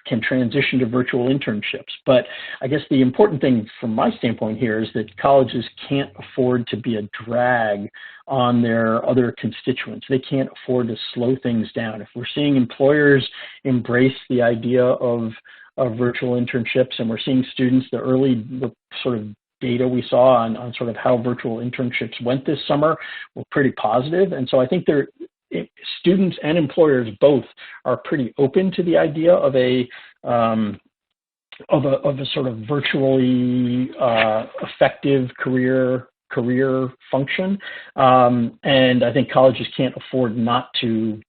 can transition to virtual internships. But I guess the important thing from my standpoint here is that colleges can't afford to be a drag on their other constituents. They can't afford to slow things down. If we're seeing employers embrace the idea of virtual internships, and we're seeing students, the sort of data we saw on sort of how virtual internships went this summer were pretty positive. And so I think students and employers both are pretty open to the idea of a sort of virtually effective career function, and I think colleges can't afford not to.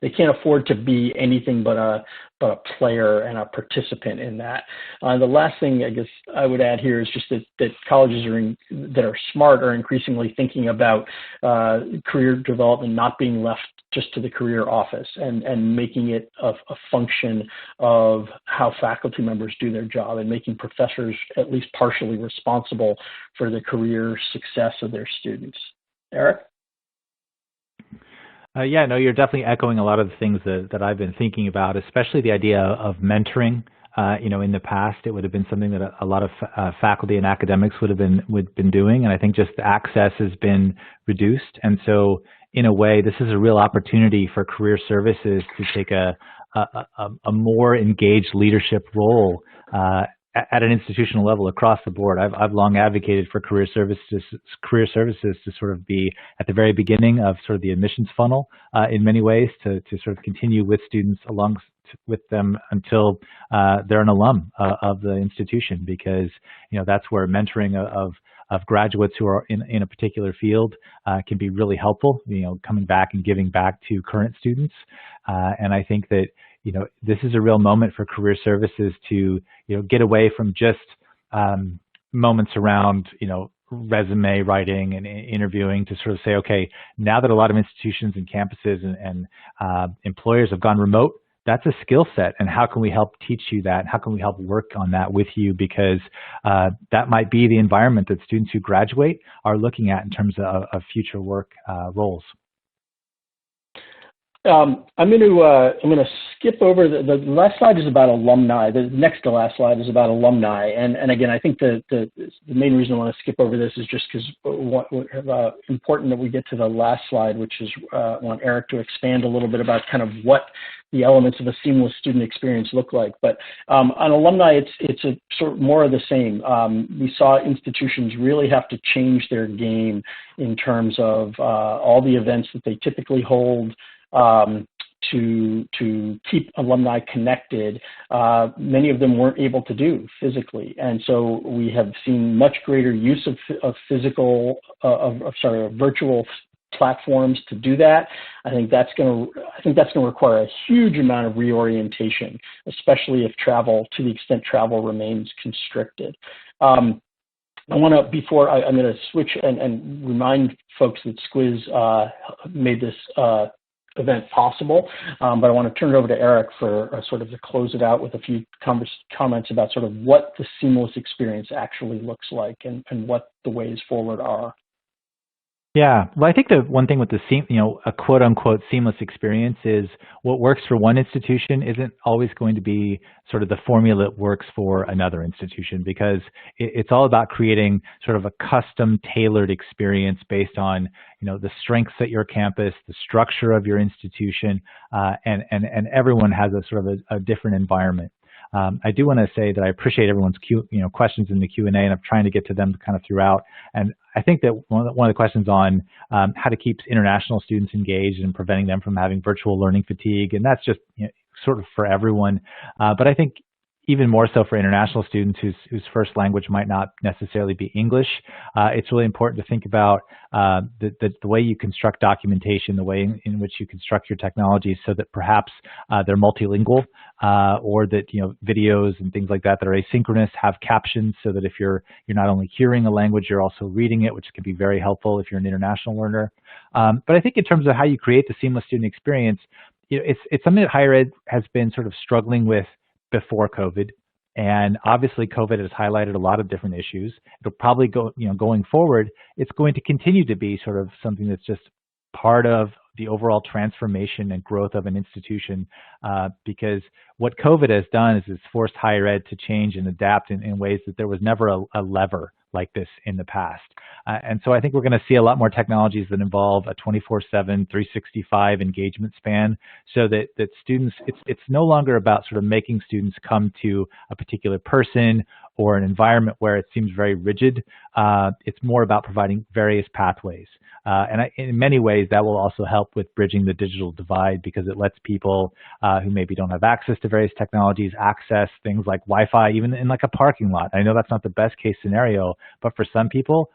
They can't afford to be anything but a player and a participant in that. The last thing I guess I would add here is just that colleges that are smart are increasingly thinking about career development not being left just to the career office, and making it a function of how faculty members do their job, and making professors at least partially responsible for the career success of their students. Eric? Yeah, no, you're definitely echoing a lot of the things that I've been thinking about, especially the idea of mentoring. In the past, it would have been something that a lot of faculty and academics would have been doing, and I think just the access has been reduced. And so, in a way, this is a real opportunity for career services to take a more engaged leadership role at an institutional level across the board. I've long advocated for career services to sort of be at the very beginning of sort of the admissions funnel in many ways, to sort of continue with students along with them until they're an alum of the institution, because that's where mentoring of graduates who are in a particular field can be really helpful, coming back and giving back to current students. And I think that this is a real moment for career services to get away from just moments around resume writing and interviewing, to sort of say, okay, now that a lot of institutions and campuses and employers have gone remote, that's a skill set, and how can we help teach you that? How can we help work on that with you? Because that might be the environment that students who graduate are looking at in terms of future work roles. I'm going to skip over the last slide is about alumni. The next to last slide is about alumni, and again, I think the main reason I want to skip over this is just because important that we get to the last slide, which is I want Eric to expand a little bit about kind of what the elements of a seamless student experience look like. But on alumni, it's a sort of more of the same. We saw institutions really have to change their game in terms of all the events that they typically hold, to keep alumni connected, many of them weren't able to do physically. And so we have seen much greater use of virtual platforms to do that. I think that's going to require a huge amount of reorientation, especially if to the extent travel remains constricted. I'm going to switch and remind folks that Squiz made this event possible, but I want to turn it over to Eric for sort of to close it out with a few comments about sort of what the seamless experience actually looks like and what the ways forward are. Yeah, well, I think the one thing with a quote unquote seamless experience is what works for one institution isn't always going to be sort of the formula that works for another institution, because it's all about creating sort of a custom tailored experience based on, the strengths at your campus, the structure of your institution, and everyone has a sort of a different environment. I do want to say that I appreciate everyone's questions in the Q&A, and I'm trying to get to them kind of throughout. And I think that one of the questions on how to keep international students engaged and preventing them from having virtual learning fatigue, and that's just sort of for everyone. But I think even more so for international students whose first language might not necessarily be English, it's really important to think about the way you construct documentation, the way in which you construct your technology, so that perhaps they're multilingual, or that videos and things like that are asynchronous have captions, so that if you're not only hearing a language, you're also reading it, which can be very helpful if you're an international learner. But I think in terms of how you create the seamless student experience, it's something that higher ed has been sort of struggling with before COVID, and obviously COVID has highlighted a lot of different issues. It'll probably going forward, it's going to continue to be sort of something that's just part of the overall transformation and growth of an institution, because what COVID has done is it's forced higher ed to change and adapt in ways that there was never a lever like this in the past. And so I think we're going to see a lot more technologies that involve a 24/7, 365 engagement span, so that students, it's no longer about sort of making students come to a particular person or an environment where it seems very rigid. It's more about providing various pathways. And in many ways, that will also help with bridging the digital divide, because it lets people who maybe don't have access to various technologies access things like Wi-Fi, even in like a parking lot. I know that's not the best case scenario, but for some people,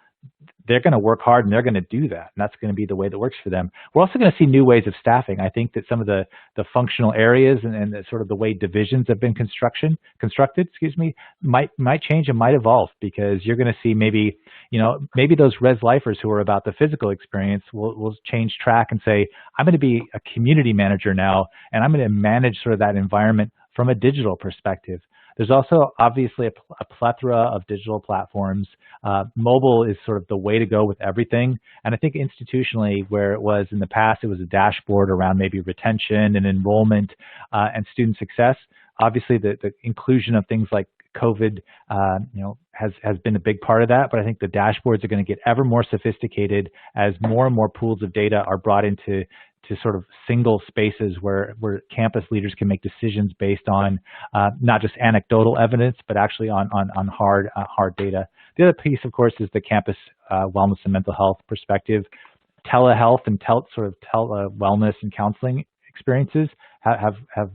they're going to work hard and they're going to do that. And that's going to be the way that works for them. We're also going to see new ways of staffing. I think that some of the functional areas and the sort of the way divisions have been constructed, might change and might evolve, because you're going to see maybe those res lifers who are about the physical experience will change track and say, I'm going to be a community manager now, and I'm going to manage sort of that environment from a digital perspective. There's also obviously a plethora of digital platforms. Mobile is sort of the way to go with everything. And I think institutionally, where it was in the past, it was a dashboard around maybe retention and enrollment and student success. Obviously, the inclusion of things like COVID, has been a big part of that. But I think the dashboards are going to get ever more sophisticated as more and more pools of data are brought into sort of single spaces where campus leaders can make decisions based on not just anecdotal evidence, but actually on hard data. The other piece, of course, is the campus wellness and mental health perspective. Telehealth and wellness and counseling experiences have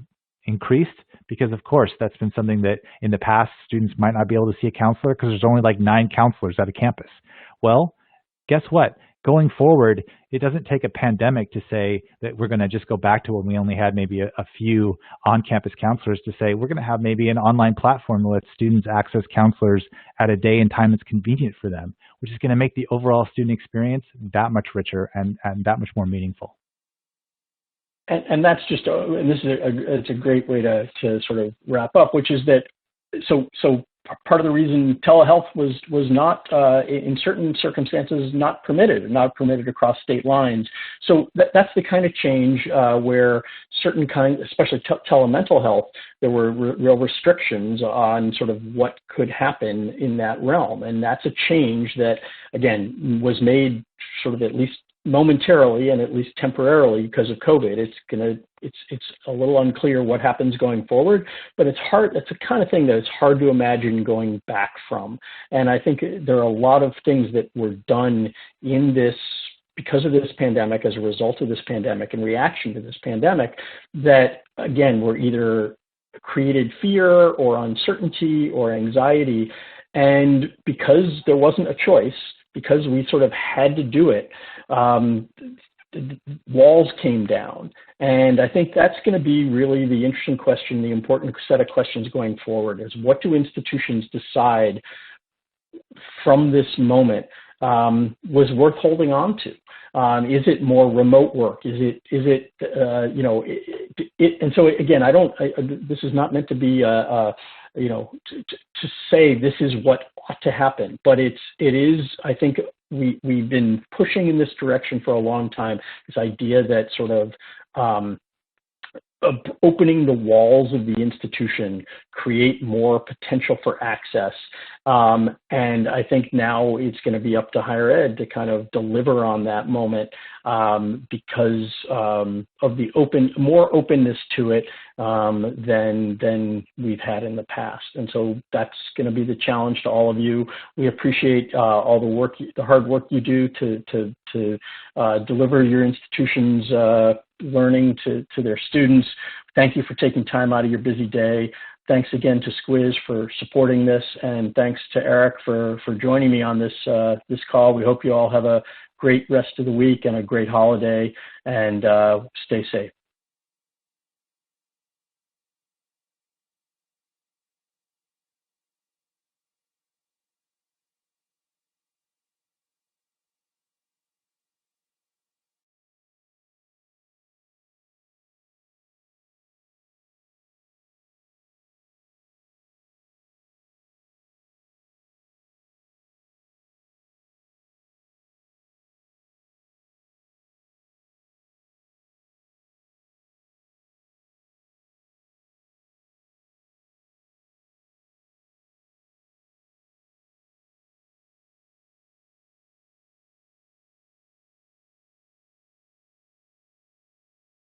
increased, because of course that's been something that in the past students might not be able to see a counselor because there's only like 9 counselors at a campus. Well, guess what? Going forward, it doesn't take a pandemic to say that we're going to just go back to when we only had maybe a few on-campus counselors, to say we're going to have maybe an online platform that lets students access counselors at a day and time that's convenient for them, which is going to make the overall student experience that much richer and that much more meaningful. And that's just, and this is it's a great way to sort of wrap up, which is that, so part of the reason telehealth was not, in certain circumstances, not permitted across state lines. So that's the kind of change where certain kinds, especially telemental health, there were real restrictions on sort of what could happen in that realm. And that's a change that, again, was made sort of at least momentarily and at least temporarily because of COVID. It's a little unclear what happens going forward, but it's hard. It's the kind of thing that it's hard to imagine going back from. And I think there are a lot of things that were done in this because of this pandemic, as a result of this pandemic, in reaction to this pandemic, that, again, were either created fear or uncertainty or anxiety. And because there wasn't a choice, because we sort of had to do it, the walls came down. And I think that's going to be really the interesting question, the important set of questions going forward, is what do institutions decide from this moment was worth holding on to? Is it more remote work? Is it and so again, this is not meant to be, to say this is what ought to happen, but it is, I think we've been pushing in this direction for a long time, this idea that sort of, opening the walls of the institution create more potential for access. And I think now it's going to be up to higher ed to kind of deliver on that moment because of the more openness to it than we've had in the past. And so that's going to be the challenge to all of you. We appreciate all the hard work you do to deliver your institution's learning to their students. Thank you for taking time out of your busy day. Thanks again to Squiz for supporting this, and thanks to Eric for joining me on this call. We hope you all have a great rest of the week and a great holiday, and stay safe.